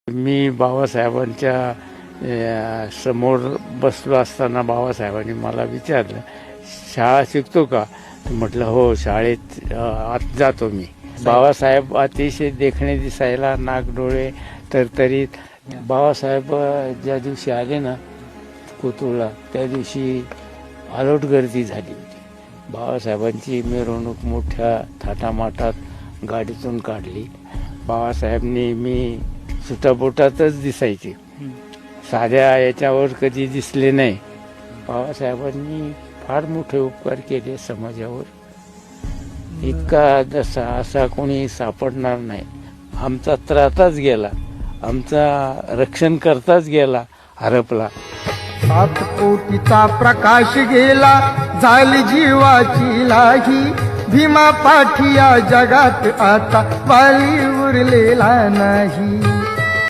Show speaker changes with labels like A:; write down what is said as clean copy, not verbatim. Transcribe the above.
A: मी बाबासाहेबांच्या समोर बसलो असताना बाबासाहेबांनी मला विचारलं, शाळा शिकतो का? म्हटलं हो, शाळेत आत जातो मी. बाबासाहेब अतिशय देखणे दिसायला, नाक डोळे तरतरीत. बाबासाहेब ज्या दिवशी आले ना कोथरूडला, त्या दिवशी आलोट गर्दी झाली होती. बाबासाहेबांची मिरवणूक मोठ्या थाटामाटात गाडीतून काढली. बाबासाहेब नेहमी सुटाबोटातच दिसायचे, साध्या याच्यावर कधी दिसले नाही. बाबासाहेबांनी फार मोठे उपकार केले समाजावर. इतका जसा असा कोणी सापडणार नाही. आमचा त्राताच गेला, आमचा रक्षण करताच गेला, हरपला.
B: 7 कोटीचा प्रकाश गेला, झाली जीवाची लाही. भीमा पाठी या जगात आता वाली उरलेला नाही.